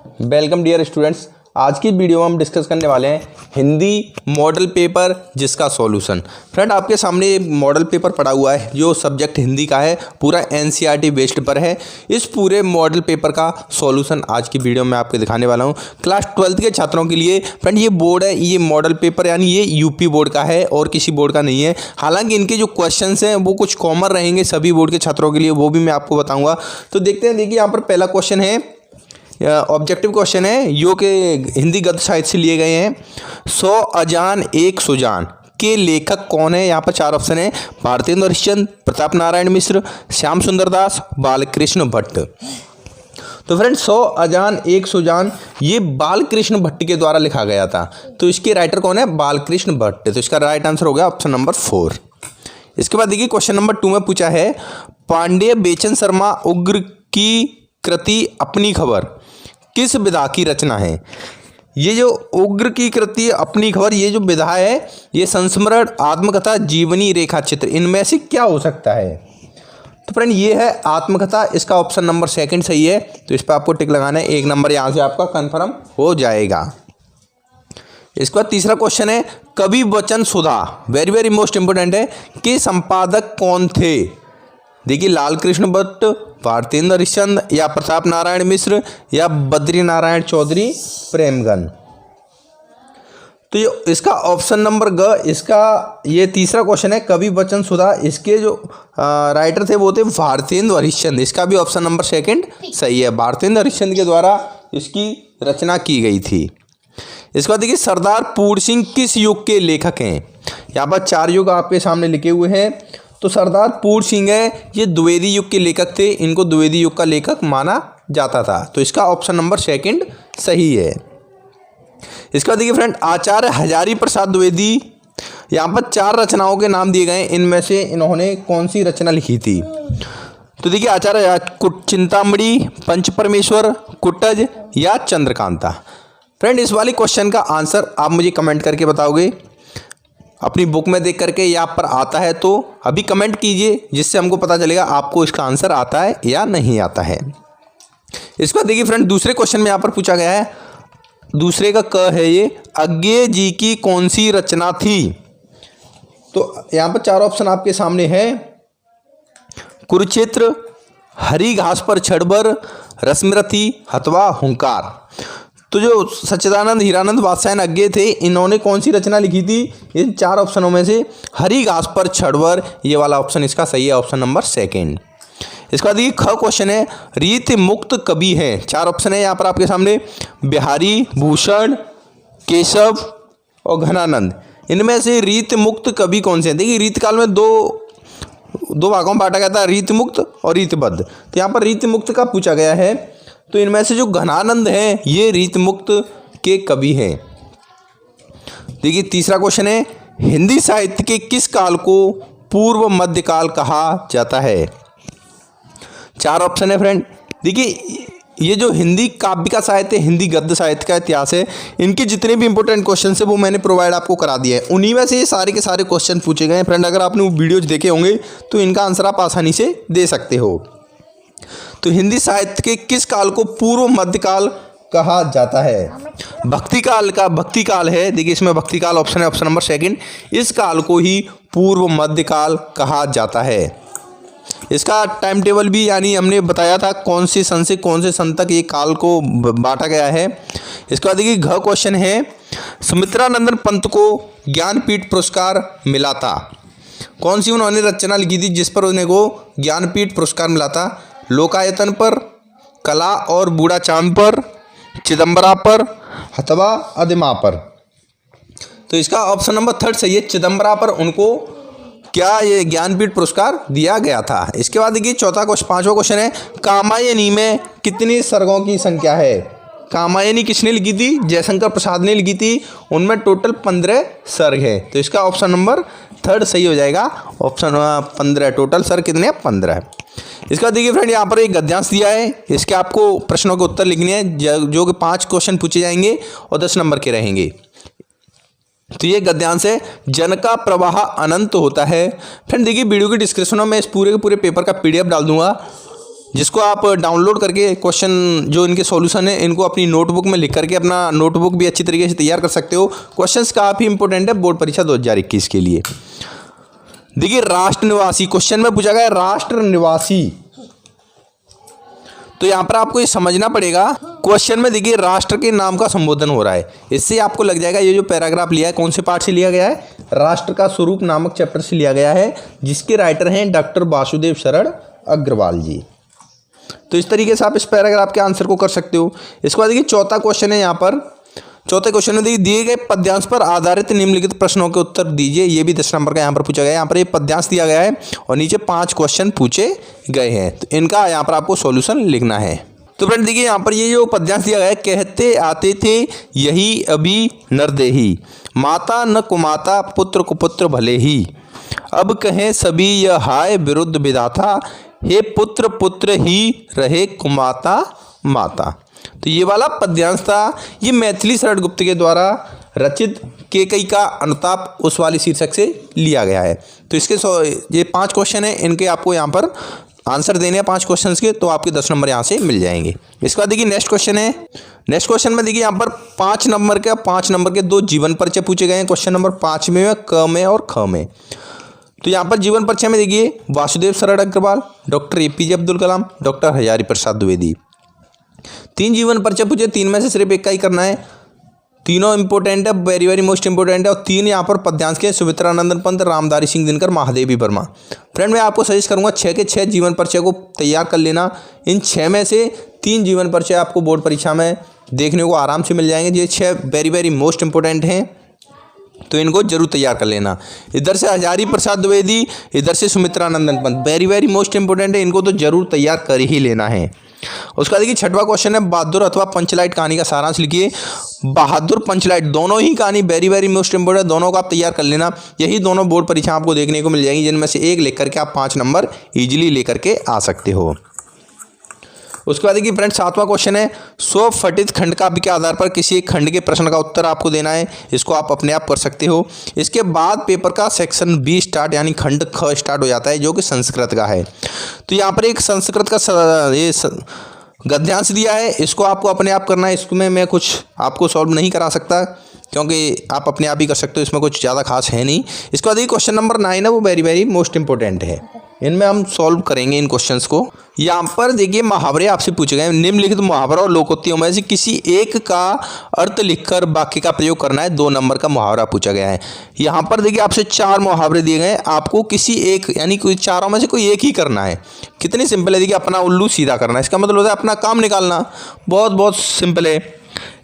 Welcome dear students. आज की video में हम डिस्कस करने वाले हैं हिंदी मॉडल पेपर जिसका सॉल्यूशन। फ्रेंड, आपके सामने मॉडल पेपर पड़ा हुआ है जो सब्जेक्ट हिंदी का है, पूरा एनसीईआरटी बेस्ड पर है। इस पूरे मॉडल पेपर का सॉल्यूशन आज की वीडियो में आपको दिखाने वाला हूं। क्लास 12th के छात्रों के लिए फ्रेंड ये बोर्ड है, ये मॉडल पेपर यानी ये यूपी बोर्ड का है और किसी बोर्ड का नहीं है। हालांकि इनके जो क्वेश्चन हैं वो कुछ कॉमन रहेंगे सभी बोर्ड के छात्रों के लिए, वो भी मैं आपको बताऊँगा। तो देखते हैं। देखिए यहाँ पर पहला क्वेश्चन है, ऑब्जेक्टिव क्वेश्चन है जो कि हिंदी गद्य साहित्य से लिए गए हैं। 100 अजान एक सुजान के लेखक कौन है? यहाँ पर 4 ऑप्शन है। भारतेंदु हरिश्चंद्र, प्रताप नारायण मिश्र, श्याम सुंदर दास, बालकृष्ण भट्ट। तो फ्रेंड 100 अजान एक सुजान ये बालकृष्ण भट्ट के द्वारा लिखा गया था। तो इसके राइटर कौन है? बालकृष्ण भट्ट। तो इसका राइट आंसर हो गया ऑप्शन नंबर 4। इसके बाद देखिए क्वेश्चन नंबर 2 में पूछा है, पांडेय बेचन शर्मा उग्र की कृति अपनी खबर किस विधा की रचना है? ये जो उग्र की कृति अपनी खबर, ये जो विधा है ये संस्मरण, आत्मकथा, जीवनी रेखा चित्र, इनमें से क्या हो सकता है? तो फ्रेंड ये है आत्मकथा। इसका ऑप्शन नंबर 2 सही है। तो इस पर आपको टिक लगाना है, 1 नंबर यहाँ से आपका कंफर्म हो जाएगा। इसके बाद तीसरा क्वेश्चन है, कवि वचन सुधा, वेरी वेरी मोस्ट इंपोर्टेंट है, के संपादक कौन थे? देखिए लाल कृष्ण भट्ट, भारतेंदु हरिश्चंद्र या प्रताप नारायण मिश्र या बद्री नारायण चौधरी प्रेमगन। तो ये इसका ऑप्शन नंबर ग, इसका ये तीसरा क्वेश्चन है कवि वचन सुधा, इसके जो राइटर थे वो थे भारतेंदु हरिश्चंद्र। इसका भी ऑप्शन नंबर 2 सही है। भारतेंदु हरिश्चंद्र के द्वारा इसकी रचना की गई थी। इसके बाद देखिए सरदार पूर्ण सिंह किस युग के लेखक हैं? यहाँ पर 4 युग आपके सामने लिखे हुए हैं। तो सरदार पूर्ण सिंह है, ये द्विवेदी युग के लेखक थे, इनको द्विवेदी युग का लेखक माना जाता था। तो इसका ऑप्शन नंबर 2 सही है। इसका देखिए फ्रेंड आचार्य हजारी प्रसाद द्विवेदी, यहाँ पर 4 रचनाओं के नाम दिए गए, इनमें से इन्होंने कौन सी रचना लिखी थी? तो देखिए आचार्य चिंतामणि, पंच परमेश्वर, कुटज या चंद्रकांता। फ्रेंड इस वाले क्वेश्चन का आंसर आप मुझे कमेंट करके बताओगे अपनी बुक में देख करके, या आप पर आता है तो अभी कमेंट कीजिए, जिससे हमको पता चलेगा आपको इसका आंसर आता है या नहीं आता है। इसके बाद देखिए फ्रेंड दूसरे क्वेश्चन में यहाँ पर पूछा गया है, दूसरे का क है ये, अज्ञेय जी की कौन सी रचना थी? तो यहाँ पर 4 ऑप्शन आपके सामने है, कुरुक्षेत्र, हरी घास पर छड़बर, रश्मिरथी अथवा हुंकार। तो जो सच्चिदानंद हीरानंद बादशाह अज्ञेय थे, इन्होंने कौन सी रचना लिखी थी? इन 4 ऑप्शनों में से हरी घास पर छड़बर, ये वाला ऑप्शन इसका सही है, ऑप्शन नंबर 2। इसके बाद ये ख क्वेश्चन है, रीत मुक्त कवि है। 4 ऑप्शन है यहाँ पर आपके सामने, बिहारी, भूषण, केशव और घनानंद। इनमें से रीत मुक्त कवि कौन से हैं? देखिए रीत काल में दो भागों में बांटा गया था, रीत मुक्त और रीतबद्ध। तो यहाँ पर रीत मुक्त का पूछा गया है। तो इनमें से जो घनानंद हैं ये रीत मुक्त के कवि हैं। देखिए तीसरा क्वेश्चन है, हिंदी साहित्य के किस काल को पूर्व मध्यकाल कहा जाता है? 4 ऑप्शन है फ्रेंड। देखिए ये जो हिंदी काव्य का साहित्य, हिंदी गद्य साहित्य का इतिहास है, इनके जितने भी इंपॉर्टेंट क्वेश्चन है वो मैंने प्रोवाइड आपको करा दिया है। उन्हीं में से ये सारे के सारे क्वेश्चन पूछे गए हैं। फ्रेंड अगर आपने वो वीडियोज देखे होंगे तो इनका आंसर आप आसानी से दे सकते हो। तो हिंदी साहित्य के किस काल को पूर्व मध्यकाल कहा जाता है? भक्ति काल है। देखिए इसमें भक्ति काल ऑप्शन है, ऑप्शन नंबर 2। इस काल को ही पूर्व मध्यकाल कहा जाता है। इसका टाइम टेबल भी यानी हमने बताया था कौन से सन से कौन से सन तक ये काल को बांटा गया है। इसके बाद देखिए घ क्वेश्चन है, सुमित्रानंदन पंत को ज्ञानपीठ पुरस्कार मिला था। कौन सी उन्होंने रचना लिखी थी जिस पर उन्हें को ज्ञानपीठ पुरस्कार मिला था? लोकायतन पर, कला और बूढ़ा चांद पर, चिदम्बरा पर अथवा अदिमा पर। तो इसका ऑप्शन नंबर 3 सही है, चिदम्बरा पर उनको क्या ये ज्ञानपीठ पुरस्कार दिया गया था। इसके बाद देखिए पांचवा क्वेश्चन है, कामायनी में कितनी सर्गों की संख्या है? कामायनी किसने लिखी थी? जयशंकर प्रसाद ने लिखी थी। उनमें टोटल 15 सर्ग है। तो इसका ऑप्शन नंबर 3 सही हो जाएगा, ऑप्शन 15। टोटल सर्ग कितने हैं? 15। इसका देखिए फ्रेंड यहाँ पर एक गद्यांश दिया है, इसके आपको प्रश्नों के उत्तर लिखने हैं जो कि 5 क्वेश्चन पूछे जाएंगे और 10 नंबर के रहेंगे। तो ये गद्यांश है, जन का प्रवाह अनंत होता है। फ्रेंड देखिए वीडियो के डिस्क्रिप्शन में मैं इस पूरे के पूरे पेपर का PDF डाल दूंगा। जिसको आप डाउनलोड करके क्वेश्चन जो इनके सॉल्यूशन है इनको अपनी नोटबुक में लिख करके अपना नोटबुक भी अच्छी तरीके से तैयार कर सकते हो। क्वेश्चंस काफ़ी इंपॉर्टेंट है बोर्ड परीक्षा 2021 के लिए। देखिए राष्ट्र निवासी क्वेश्चन में पूछा गया है राष्ट्र निवासी, तो यहाँ पर आपको ये समझना पड़ेगा क्वेश्चन में देखिए राष्ट्र के नाम का संबोधन हो रहा है, इससे आपको लग जाएगा ये जो पैराग्राफ लिया है कौन से पार्ट से लिया गया है, राष्ट्र का स्वरूप नामक चैप्टर से लिया गया है, जिसके राइटर हैं डॉक्टर वासुदेव शरण अग्रवाल जी। तो इस तरीके से आप इस पैराग्राफ के आंसर को कर सकते हो। इसके बाद देखिए चौथा क्वेश्चन है यहाँ पर, चौथे क्वेश्चन में देखिए दिए गए पद्यांश पर आधारित निम्नलिखित प्रश्नों के उत्तर दीजिए। ये भी 10 नंबर का यहाँ पर पूछा गया है। यहाँ पर ये पद्यांश दिया गया है और नीचे 5 क्वेश्चन पूछे गए हैं, तो इनका यहाँ पर आपको सॉल्यूशन लिखना है। तो फ्रेंड देखिए यहाँ पर ये जो पद्यांश दिया गया है, कहते आते थे यही अभी नरदेही, माता न कुमाता पुत्र कुपुत्र भले ही, अब कहें सभी यह हाय विरुद्ध विधाता, हे पुत्र पुत्र ही रहे कुमाता माता। तो ये वाला पद्यांश था, ये मैथिली शरण गुप्त के द्वारा रचित केकई का अनुताप उस वाली शीर्षक से लिया गया है। तो इसके ये 5 क्वेश्चन हैं, इनके आपको यहाँ पर आंसर देने हैं 5 क्वेश्चंस के, तो आपके 10 नंबर यहाँ से मिल जाएंगे। इसके बाद देखिए नेक्स्ट क्वेश्चन है, नेक्स्ट क्वेश्चन में देखिए यहाँ पर 5 नंबर के 2 जीवन परिचय पूछे गए हैं। क्वेश्चन नंबर 5 में क में और ख में। तो यहाँ पर जीवन परिचय में देखिए वासुदेव शरण Agarwal, doctor APJ Abdul Kalam, doctor Hazari Prasad Dwivedi. 3 जीवन परिचय पूछे, 3 में से सिर्फ एक का ही करना है। तीनों इंपॉर्टेंट है, वेरी वेरी मोस्ट इंपॉर्टेंट है। और 3 यहाँ पर पद्यांश के सुमित्रानंदन पंत, रामधारी सिंह दिनकर, महादेवी वर्मा। फ्रेंड मैं आपको सजेस्ट करूंगा 6 के 6 जीवन परिचय को तैयार कर लेना। इन 6 में से 3 जीवन परिचय आपको बोर्ड परीक्षा में देखने को आराम से मिल जाएंगे। ये 6 वेरी वेरी मोस्ट इंपॉर्टेंट हैं, तो इनको जरूर तैयार कर लेना। इधर से हजारी प्रसाद द्विवेदी, इधर से Sumitranandan Pant, very very most important है, इनको तो जरूर तैयार कर ही लेना है। उसका देखिए 6वां क्वेश्चन है बहादुर अथवा पंचलाइट कहानी का सारांश लिखिए। बहादुर पंचलाइट दोनों ही कहानी वेरी वेरी मोस्ट इंपॉर्टेंट, दोनों को आप तैयार कर लेना। यही दोनों बोर्ड परीक्षा आपको देखने को मिल जाएंगी, जिनमें से एक लेकर के आप 5 नंबर इजीली लेकर के आ सकते हो। उसके बाद देखिए फ्रेंड 7वां क्वेश्चन है स्वपठित खंड काव्य के आधार पर किसी एक खंड के प्रश्न का उत्तर आपको देना है। इसको आप अपने आप कर सकते हो। इसके बाद पेपर का सेक्शन B स्टार्ट, यानी खंड ख स्टार्ट हो जाता है, जो कि संस्कृत का है। तो यहाँ पर एक संस्कृत का ये गद्यांश दिया है, इसको आपको अपने आप करना है। इसमें मैं कुछ आपको सॉल्व नहीं करा सकता, क्योंकि आप अपने आप ही कर सकते हो, इसमें कुछ ज़्यादा खास है नहीं। इसके बाद ये क्वेश्चन नंबर 9 है, वो वेरी वेरी मोस्ट इंपॉर्टेंट है, इनमें हम सॉल्व करेंगे इन क्वेश्चंस को। यहाँ पर देखिए मुहावरे आपसे पूछे गए, निम्नलिखित मुहावरा और लोकोक्तियों में से किसी एक का अर्थ लिखकर वाक्य का प्रयोग करना है। 2 नंबर का मुहावरा पूछा गया है। यहाँ पर देखिए आपसे 4 मुहावरे दिए गए हैं, आपको किसी एक यानी कोई चारों में से कोई एक ही करना है। कितनी सिंपल है, देखिए अपना उल्लू सीधा करना है, इसका मतलब होता है अपना काम निकालना, बहुत बहुत सिंपल है।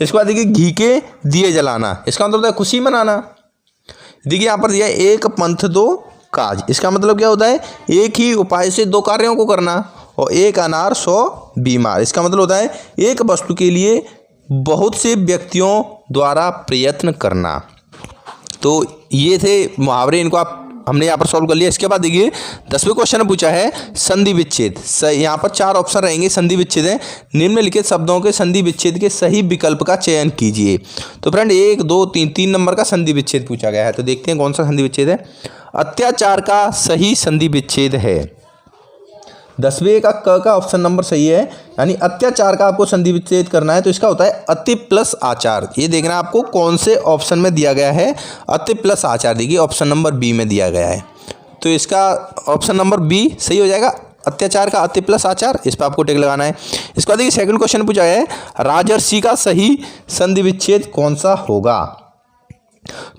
इसके बाद देखिए घी के दिए जलाना, इसका मतलब होता है खुशी मनाना। देखिए यहाँ पर दिया एक पंथ 2 काज, इसका मतलब क्या होता है एक ही उपाय से 2 कार्यों को करना। और एक अनार 100 बीमार, इसका मतलब होता है एक वस्तु के लिए बहुत से व्यक्तियों द्वारा प्रयत्न करना। तो ये थे मुहावरे, इनको हमने यहाँ पर सॉल्व कर लिया। इसके बाद देखिए 10वें क्वेश्चन में पूछा है संधि विच्छेद। यहाँ पर 4 ऑप्शन रहेंगे, संधि विच्छेद है। निम्नलिखित शब्दों के संधि विच्छेद के सही विकल्प का चयन कीजिए। तो फ्रेंड 1 2 3 नंबर का संधि विच्छेद पूछा गया है, तो देखते हैं कौन सा संधि विच्छेद है। अत्याचार का सही संधि विच्छेद है। 10वें का क का ऑप्शन नंबर सही है, यानी अत्याचार का आपको संधि विच्छेद करना है, तो इसका होता है अति प्लस आचार। ये देखना आपको कौन से ऑप्शन में दिया गया है, अति प्लस आचार। देखिए ऑप्शन नंबर B में दिया गया है, तो इसका ऑप्शन नंबर B सही हो जाएगा, अत्याचार का अति प्लस आचार। इस पर आपको टिक लगाना है। इसके बाद देखिए सेकंड क्वेश्चन पूछा है राजर्षि का सही संधि विच्छेद कौन सा होगा।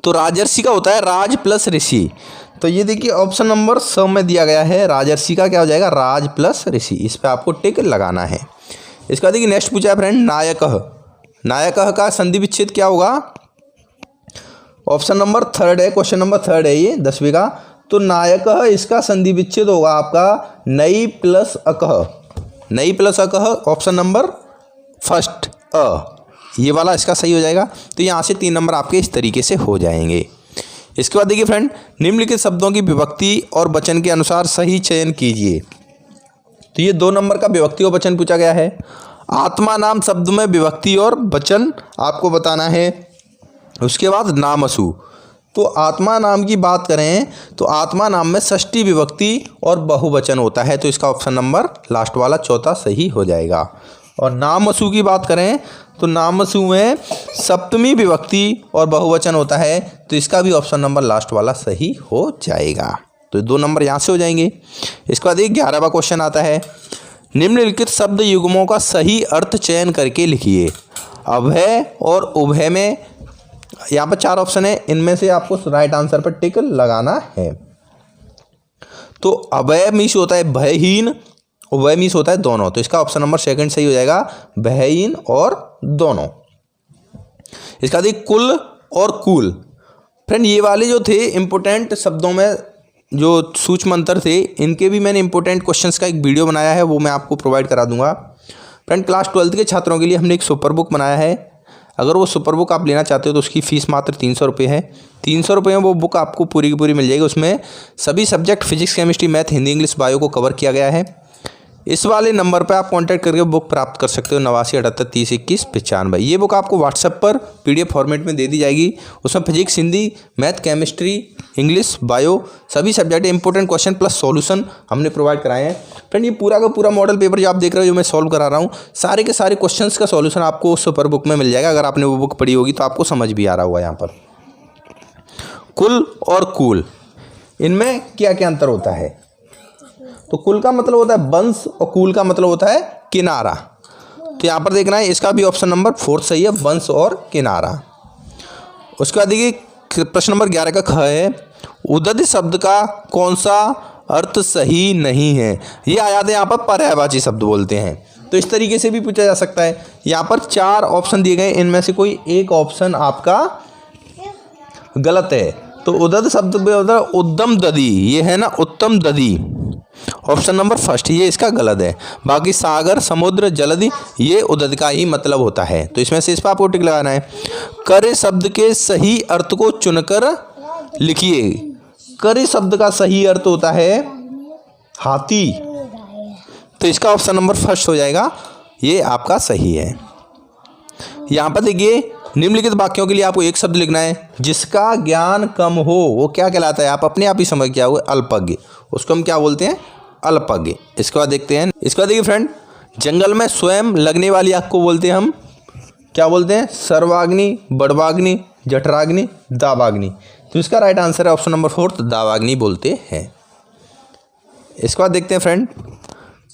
तो राजर्षि का होता है राज प्लस ऋषि, तो ये देखिए ऑप्शन नंबर स में दिया गया है, राजर्षि का क्या हो जाएगा राज प्लस ऋषि। इस पर आपको टिक लगाना है। इसका देखिए नेक्स्ट पूछा है फ्रेंड नायकः। नायकः का संधि विच्छेद क्या होगा। ऑप्शन नंबर 3 है, क्वेश्चन नंबर 3 है ये 10वीं का। तो नायकः इसका संधि विच्छेद होगा आपका नई प्लस अकः, नई प्लस अकः, ऑप्शन नंबर 1 अ, ये वाला इसका सही हो जाएगा। तो यहाँ से 3 नंबर आपके इस तरीके से हो जाएंगे। इसके बाद देखिए फ्रेंड निम्नलिखित शब्दों की विभक्ति और वचन के अनुसार सही चयन कीजिए। तो ये 2 नंबर का विभक्ति और वचन पूछा गया है। आत्मा नाम शब्द में विभक्ति और वचन आपको बताना है। उसके बाद नामसु, तो आत्मा नाम की बात करें तो आत्मा नाम में षष्ठी विभक्ति और बहुवचन होता है, तो इसका ऑप्शन नंबर लास्ट वाला चौथा सही हो जाएगा। और नामसु की बात करें तो नामसु में सप्तमी विभक्ति और बहुवचन होता है, तो इसका भी ऑप्शन नंबर लास्ट वाला सही हो जाएगा। तो 2 नंबर यहाँ से हो जाएंगे। इसके बाद 11वां क्वेश्चन आता है, निम्नलिखित शब्द युग्मों का सही अर्थ चयन करके लिखिए। अभय और उभय में यहाँ पर 4 ऑप्शन है, इनमें से आपको राइट आंसर पर टिक लगाना है। तो अभय मीन्स होता है भयहीन, उभय मीन्स होता है दोनों, तो इसका ऑप्शन नंबर 2 सही हो जाएगा, भयहीन और दोनों। इसका देखिए कुल और कूल। फ्रेंड ये वाले जो थे इंपोर्टेंट शब्दों में जो सूक्ष्म अंतर थे, इनके भी मैंने इंपॉर्टेंट क्वेश्चंस का एक वीडियो बनाया है, वो मैं आपको प्रोवाइड करा दूंगा। फ्रेंड क्लास 12th के छात्रों के लिए हमने एक सुपर बुक बनाया है। अगर वो सुपर बुक आप लेना चाहते हो तो उसकी फ़ीस मात्र 300 रुपये है। 300 रुपये में वो बुक आपको पूरी की पूरी मिल जाएगी। उसमें सभी subject physics, chemistry, math, Hindi, English, bio को कवर किया गया है। इस वाले नंबर पर आप कांटेक्ट करके बुक प्राप्त कर सकते हो, 8978302195। ये बुक आपको व्हाट्सएप पर PDF फॉर्मेट में दे दी जाएगी। उसमें physics, Hindi, math, chemistry, English, bio सभी subject important question plus solution हमने प्रोवाइड कराए हैं। फ्रेंड ये पूरा का पूरा मॉडल पेपर जो आप देख रहे हो, जो मैं सॉल्व करा रहा हूँ, सारे के सारे क्वेश्चंस का सॉल्यूशन आपको उस सुपर बुक में मिल जाएगा। अगर आपने वो बुक पढ़ी होगी तो आपको समझ भी आ रहा होगा। यहाँ पर कुल और कूल, इनमें क्या क्या अंतर होता है? तो कुल का मतलब होता है वंश और कूल का मतलब होता है किनारा। तो यहाँ पर देखना है, इसका भी ऑप्शन नंबर 4 सही है, वंश और किनारा। उसके बाद देखिए प्रश्न नंबर 11 का ख है, उदद शब्द का कौन सा अर्थ सही नहीं है? ये आ जाते हैं यहाँ पर पर्यायवाची शब्द बोलते हैं, तो इस तरीके से भी पूछा जा सकता है। यहाँ पर 4 ऑप्शन दिए गए, इनमें से कोई एक ऑप्शन आपका गलत है। तो उदद शब्द में होता है उद्दम ददी, ये है ना उत्तम ददी, ऑप्शन नंबर 1 ये इसका गलत है। बाकी सागर, समुद्र, जलधि ये उदद का ही मतलब होता है, तो इसमें से इस पर आपको टिक लगाना है। करे शब्द के सही अर्थ को चुनकर लिखिए। करे शब्द का सही अर्थ होता है हाथी, तो इसका ऑप्शन नंबर 1 हो जाएगा, ये आपका सही है। यहाँ पर देखिए निम्नलिखित वाक्यों के लिए आपको एक शब्द लिखना है, जिसका ज्ञान कम हो वो क्या कहलाता है? आप अपने आप ही समझ क्या हुआ, अल्पज्ञ। उसको हम क्या बोलते हैं? अल्पज्ञ। इसके बाद देखते हैं, इसके बाद देखिए फ्रेंड, जंगल में स्वयं लगने वाली आग को बोलते हैं हम क्या बोलते हैं? सर्वाग्नि, बड़वाग्नि, जठराग्नि, दावाग्नि। तो इसका राइट आंसर है ऑप्शन नंबर 4 दावाग्नि बोलते हैं। इसके बाद देखते हैं फ्रेंड,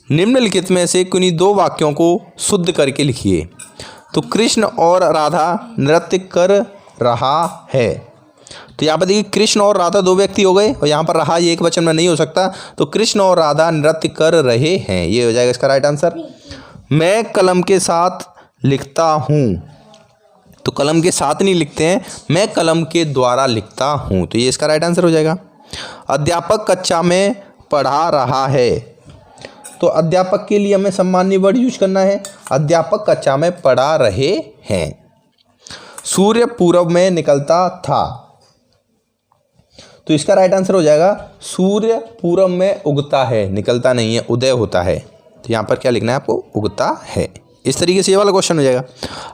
निम्नलिखित में से किन्हीं 2 वाक्यों को शुद्ध करके लिखिए। तो कृष्ण और राधा नृत्य कर रहा है। तो यहाँ पर देखिए कृष्ण और राधा 2 व्यक्ति हो गए, और यहाँ पर रहा ये एक वचन में नहीं हो सकता, तो कृष्ण और राधा नृत्य कर रहे हैं, ये हो जाएगा इसका राइट आंसर। मैं कलम के साथ लिखता हूँ, तो कलम के साथ नहीं लिखते हैं, मैं कलम के द्वारा लिखता हूँ, तो ये इसका राइट आंसर हो जाएगा। अध्यापक कक्षा में पढ़ा रहा है, तो अध्यापक के लिए हमें सम्माननीय वर्ड यूज करना है, अध्यापक कक्षा में पढ़ा रहे हैं। सूर्य पूरब में निकलता था, तो इसका राइट आंसर हो जाएगा सूर्य पूरब में उगता है, निकलता नहीं है, उदय होता है। तो यहाँ पर क्या लिखना है आपको? उगता है। इस तरीके से ये वाला क्वेश्चन हो जाएगा।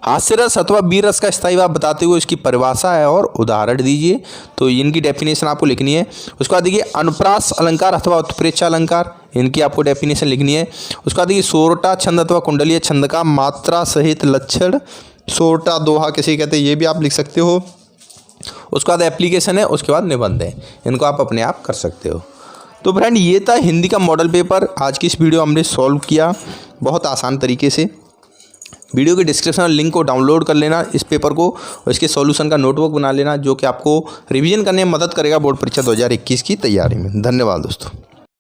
हास्य रस अथवा वीर रस का स्थायी भाव बताते हुए इसकी परिभाषा है और उदाहरण दीजिए, तो इनकी डेफिनेशन आपको लिखनी है। उसके बाद देखिए अनुप्रास अलंकार अथवा उत्प्रेक्षा अलंकार, इनकी आपको डेफिनेशन लिखनी है। उसके बाद देखिए सोरठा छंद अथवा कुंडलीय छंद का मात्रा सहित लक्षण, सोरठा दोहा किसे कहते हैं ये भी आप लिख सकते हो। उसके बाद एप्लीकेशन है, उसके बाद निबंध है, इनको आप अपने आप कर सकते हो। तो फ्रेंड ये था हिंदी का मॉडल पेपर। आज की इस वीडियो हमने सॉल्व किया बहुत आसान तरीके से। वीडियो के डिस्क्रिप्शन में लिंक को डाउनलोड कर लेना इस पेपर को, और इसके सॉल्यूशन का नोटबुक बना लेना, जो कि आपको रिवीजन करने में मदद करेगा बोर्ड परीक्षा 2021 की तैयारी में। धन्यवाद दोस्तों।